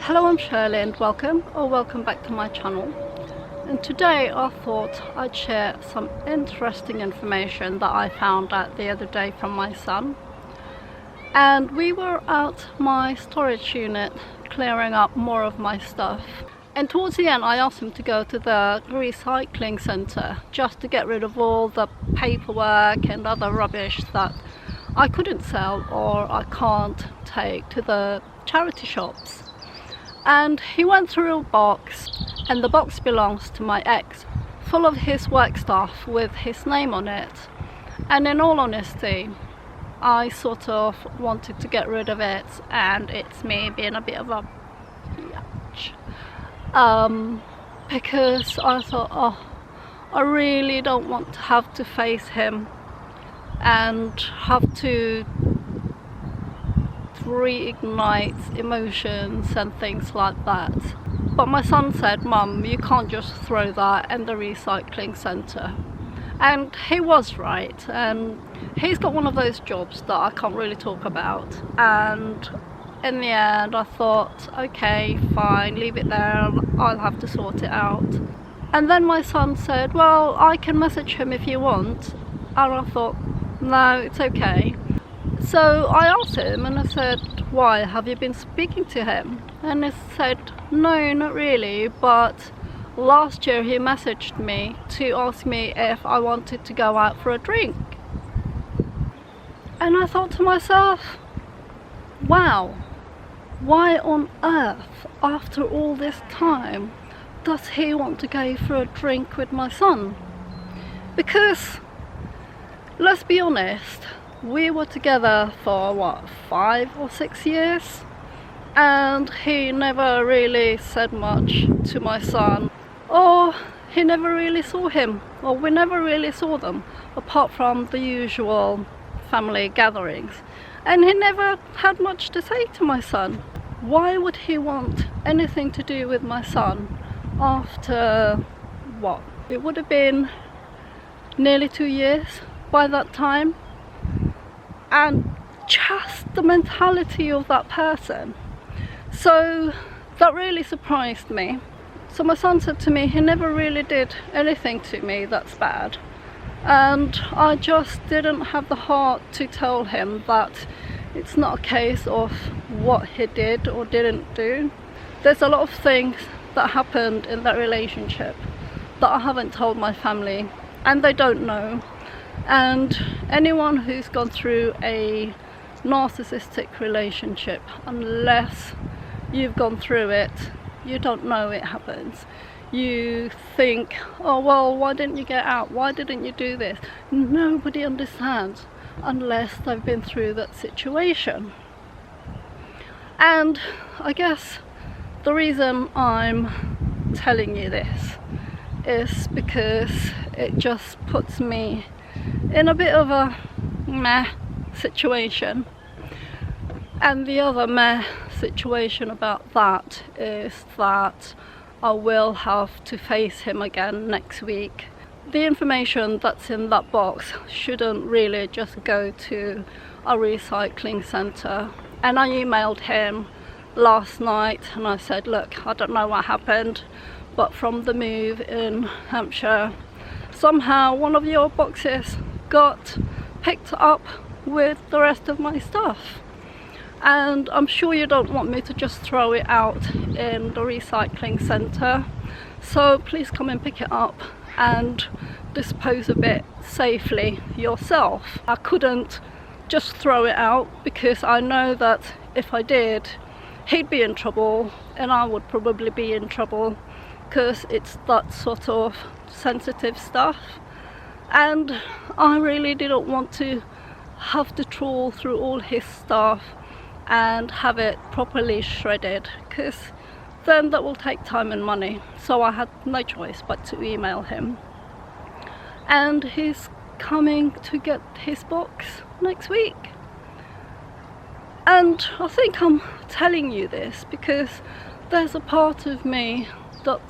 Hello, I'm Shirley and welcome back to my channel. And today I thought I'd share some interesting information that I found out the other day from my son. And we were at my storage unit clearing up more of my stuff. And towards the end I asked him to go to the recycling centre just to get rid of all the paperwork and other rubbish that I couldn't sell or I can't take to the charity shops. And he went through a box, and the box belongs to my ex, full of his work stuff with his name on it. And in all honesty, I sort of wanted to get rid of it, and it's me being a bit of a bitch. Because I thought, I really don't want to have to face him and have to reignite emotions and things like that. But my son said, "Mum, you can't just throw that in the recycling centre." And he was right, and he's got one of those jobs that I can't really talk about. And in the end I thought, okay, fine, leave it there, I'll have to sort it out. And then my son said, "Well, I can message him if you want." And I thought, no, it's okay. So I asked him and I said, "Why, have you been speaking to him?" And he said, "No, not really, but last year he messaged me to ask me if I wanted to go out for a drink." And I thought to myself, wow, why on earth, after all this time, does he want to go for a drink with my son? Because, let's be honest, we were together for what, 5 or 6 years, and he never really said much to my son, or he never really saw him, or we never really saw them apart from the usual family gatherings, and he never had much to say to my son. Why would he want anything to do with my son after what, it would have been nearly 2 years by that time? And just the mentality of that person. So that really surprised me. So my son said to me he never really did anything to me that's bad, and I just didn't have the heart to tell him that it's not a case of what he did or didn't do. There's a lot of things that happened in that relationship that I haven't told my family, and they don't know. And anyone who's gone through a narcissistic relationship, unless you've gone through it, you don't know it happens. You think, oh well, why didn't you get out? Why didn't you do this? Nobody understands unless they've been through that situation. And I guess the reason I'm telling you this is because it just puts me in a bit of a meh situation. And the other meh situation about that is that I will have to face him again next week. The information that's in that box shouldn't really just go to a recycling centre. And I emailed him last night and I said, look, I don't know what happened, but from the move in Hampshire, somehow one of your boxes got picked up with the rest of my stuff, and I'm sure you don't want me to just throw it out in the recycling centre, so please come and pick it up and dispose of it safely yourself. I couldn't just throw it out because I know that if I did, he'd be in trouble and I would probably be in trouble, because it's that sort of sensitive stuff, and I really didn't want to have to trawl through all his stuff and have it properly shredded, because then that will take time and money. So I had no choice but to email him, and he's coming to get his box next week. And I think I'm telling you this because there's a part of me that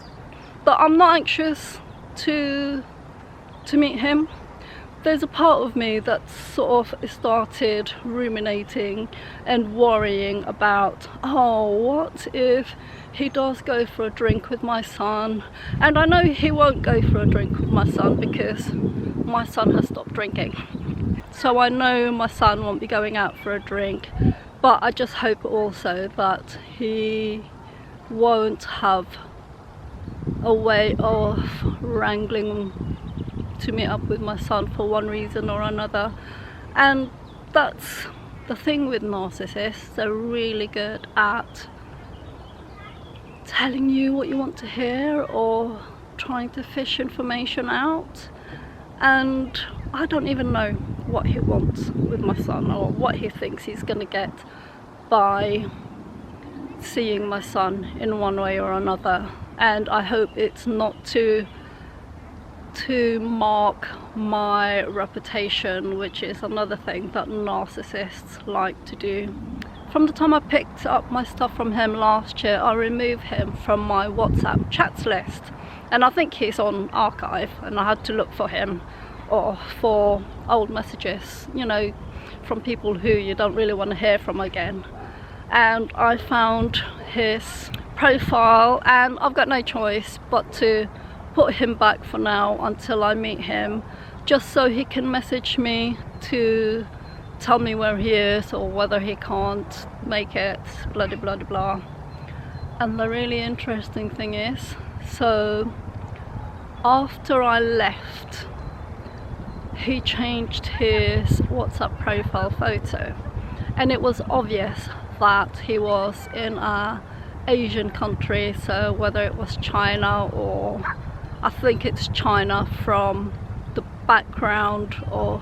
I'm not anxious to meet him, there's a part of me that sort of started ruminating and worrying about, oh, what if he does go for a drink with my son? And I know he won't go for a drink with my son because my son has stopped drinking. So I know my son won't be going out for a drink, but I just hope also that he won't have a way of wrangling to meet up with my son for one reason or another. And that's the thing with narcissists, they're really good at telling you what you want to hear or trying to fish information out. And I don't even know what he wants with my son or what he thinks he's gonna get by seeing my son in one way or another. And I hope it's not to mark my reputation, which is another thing that narcissists like to do. From the time I picked up my stuff from him last year, I removed him from my WhatsApp chats list, and I think he's on archive, and I had to look for him or for old messages, you know, from people who you don't really want to hear from again. And I found his profile, and I've got no choice but to put him back for now until I meet him, just so he can message me to tell me where he is or whether he can't make it, blah blah blah blah. And the really interesting thing is, so after I left, he changed his WhatsApp profile photo, and it was obvious that he was in a Asian country, so whether it was China or I think it's China from the background of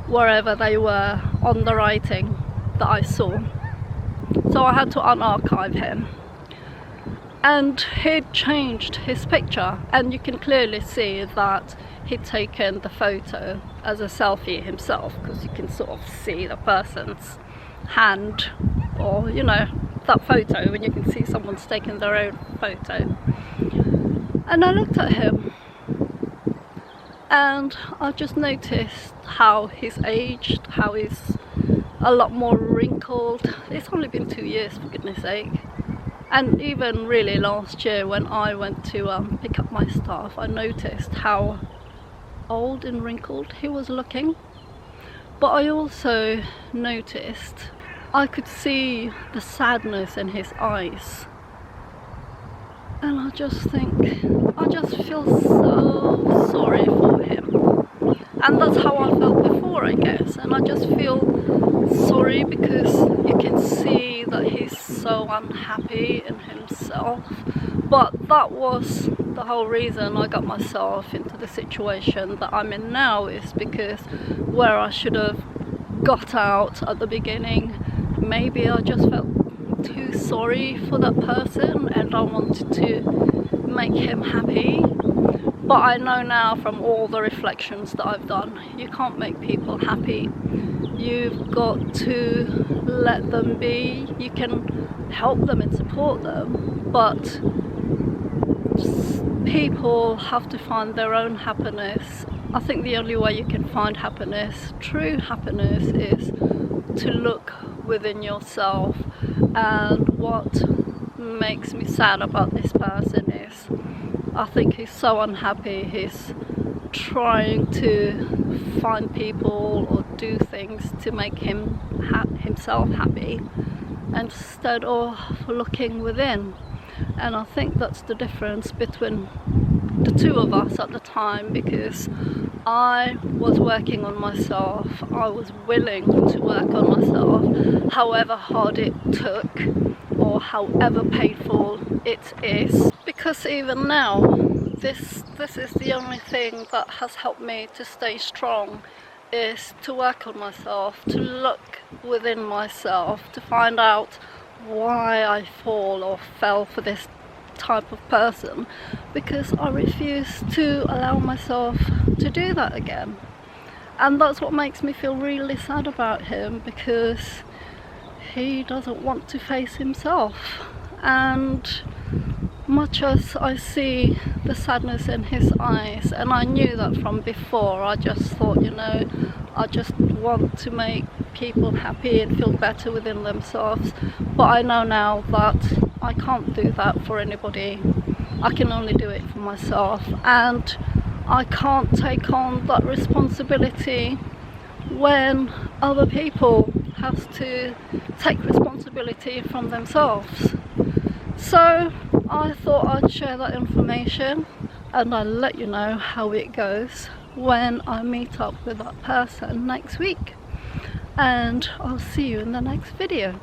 wherever they were on the writing that I saw. So I had to unarchive him, and he'd changed his picture, and you can clearly see that he'd taken the photo as a selfie himself, because you can sort of see the person's hand, or you know, that photo when you can see someone's taken their own photo. And I looked at him and I just noticed how he's aged, how he's a lot more wrinkled. It's only been 2 years, for goodness sake. And even really last year when I went to pick up my stuff, I noticed how old and wrinkled he was looking. But I also noticed, I could see the sadness in his eyes. And I just feel so sorry for him. And that's how I felt before, I guess. And I just feel sorry because you can see that he's so unhappy in himself. But that was the whole reason I got myself into the situation that I'm in now, is because where I should have got out at the beginning, maybe I just felt too sorry for that person and I wanted to make him happy. But I know now from all the reflections that I've done, you can't make people happy. You've got to let them be. You can help them and support them, but people have to find their own happiness. I think the only way you can find happiness, true happiness, is to look within yourself. And what makes me sad about this person is, I think he's so unhappy. He's trying to find people or do things to make himself happy instead of looking within. And I think that's the difference between the two of us at the time, because I was working on myself. I was willing to work on myself, however hard it took or however painful it is. Because even now, this is the only thing that has helped me to stay strong, is to work on myself, to look within myself, to find out why I fall or fell for this type of person, because I refuse to allow myself to do that again. And that's what makes me feel really sad about him, because he doesn't want to face himself. And much as I see the sadness in his eyes, and I knew that from before, I just thought, you know, I just want to make people happy and feel better within themselves, but I know now that I can't do that for anybody. I can only do it for myself, and I can't take on that responsibility when other people have to take responsibility from themselves. So I thought I'd share that information, and I'll let you know how it goes when I meet up with that person next week. And I'll see you in the next video.